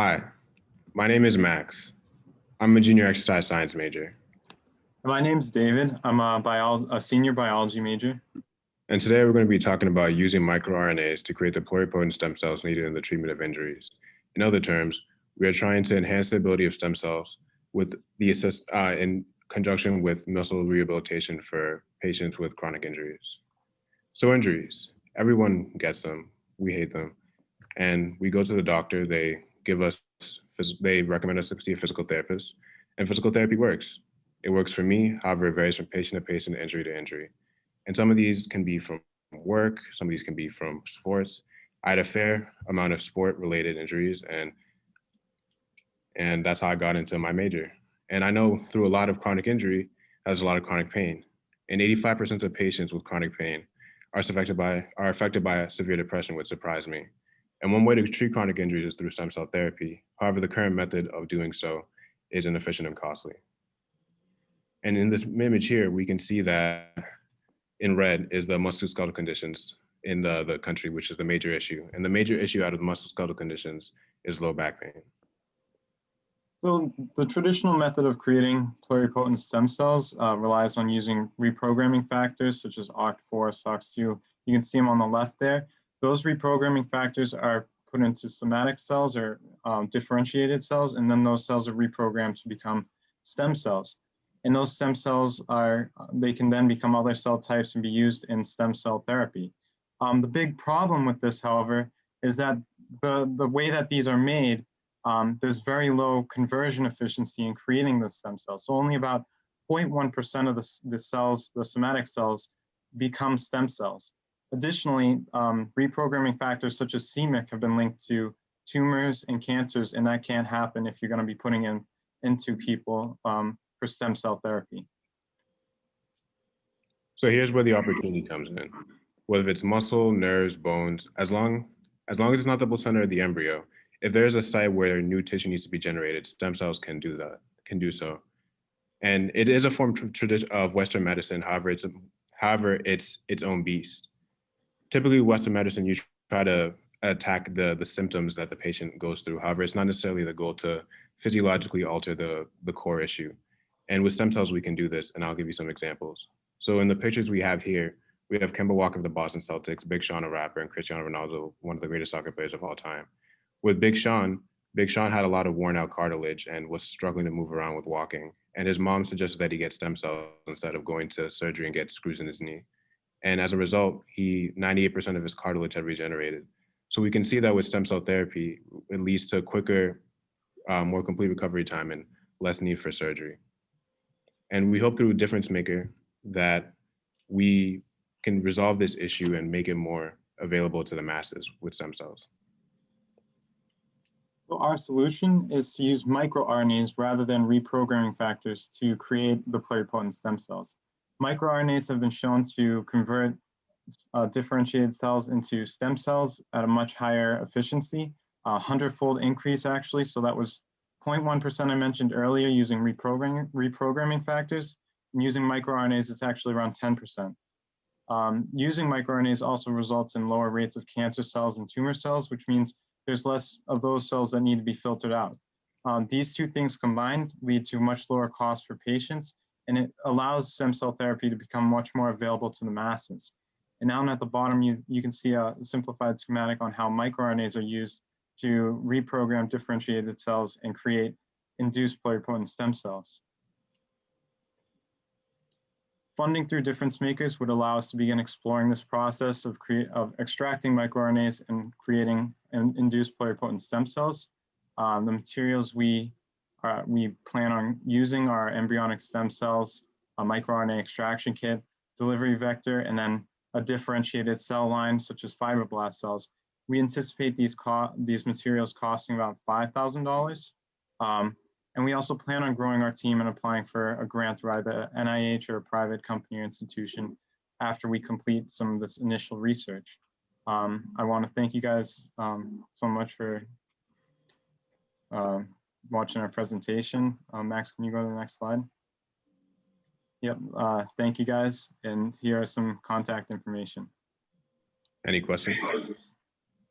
Hi, my name is Max. I'm a junior exercise science major. My name's David. I'm a senior biology major. And today we're going to be talking about using microRNAs to create the pluripotent stem cells needed in the treatment of injuries. In other terms, we are trying to enhance the ability of stem cells with in conjunction with muscle rehabilitation for patients with chronic injuries. So injuries, everyone gets them. We hate them. And we go to the doctor, they recommend us to see a physical therapist, and physical therapy works. It works for me, however, it varies from patient to patient, injury to injury. And some of these can be from work, some of these can be from sports. I had a fair amount of sport-related injuries, and that's how I got into my major. And I know through a lot of chronic injury, there's a lot of chronic pain. And 85% of patients with chronic pain are affected by severe depression, which surprised me. And one way to treat chronic injuries is through stem cell therapy. However, the current method of doing so is inefficient and costly. And in this image here, we can see that in red is the musculoskeletal conditions in the country, which is the major issue. And the major issue out of the musculoskeletal conditions is low back pain. So the traditional method of creating pluripotent stem cells relies on using reprogramming factors such as OCT4, SOX2. You can see them on the left there. Those reprogramming factors are put into somatic cells or differentiated cells, and then those cells are reprogrammed to become stem cells. And those stem cells they can then become other cell types and be used in stem cell therapy. The big problem with this, however, is that the way that these are made, there's very low conversion efficiency in creating the stem cells. So only about 0.1% of the cells, the somatic cells, become stem cells. Additionally, reprogramming factors such as c-MYC have been linked to tumors and cancers, and that can't happen if you're going to be putting into people for stem cell therapy. So here's where the opportunity comes in. Whether it's muscle, nerves, bones, as long as it's not the placenta or the embryo, if there's a site where new tissue needs to be generated, stem cells can do so. And it is a form of Western medicine, however, it's its own beast. Typically, Western medicine, you try to attack the symptoms that the patient goes through. However, it's not necessarily the goal to physiologically alter the core issue. And with stem cells, we can do this, and I'll give you some examples. So in the pictures we have here, we have Kemba Walker of the Boston Celtics, Big Sean, a rapper, and Cristiano Ronaldo, one of the greatest soccer players of all time. With Big Sean had a lot of worn out cartilage and was struggling to move around with walking. And his mom suggested that he get stem cells instead of going to surgery and get screws in his knee. And as a result, 98% of his cartilage had regenerated. So we can see that with stem cell therapy, it leads to quicker, more complete recovery time and less need for surgery. And we hope through Difference Maker that we can resolve this issue and make it more available to the masses with stem cells. So our solution is to use microRNAs rather than reprogramming factors to create the pluripotent stem cells. MicroRNAs have been shown to convert differentiated cells into stem cells at a much higher efficiency, 100-fold increase actually. So that was 0.1% I mentioned earlier using reprogramming factors. And using microRNAs, it's actually around 10%. Using microRNAs also results in lower rates of cancer cells and tumor cells, which means there's less of those cells that need to be filtered out. These two things combined lead to much lower cost for patients, and it allows stem cell therapy to become much more available to the masses. And down at the bottom, you can see a simplified schematic on how microRNAs are used to reprogram differentiated cells and create induced pluripotent stem cells. Funding through Difference Makers would allow us to begin exploring this process of extracting microRNAs and creating induced pluripotent stem cells. The materials we plan on using are embryonic stem cells, a microRNA extraction kit, delivery vector, and then a differentiated cell line such as fibroblast cells. We anticipate these materials costing about $5,000. And we also plan on growing our team and applying for a grant through either NIH or a private company or institution after we complete some of this initial research. I want to thank you guys so much for watching our presentation. Max, can you go to the next slide? Yep, thank you guys. And here are some contact information. Any questions?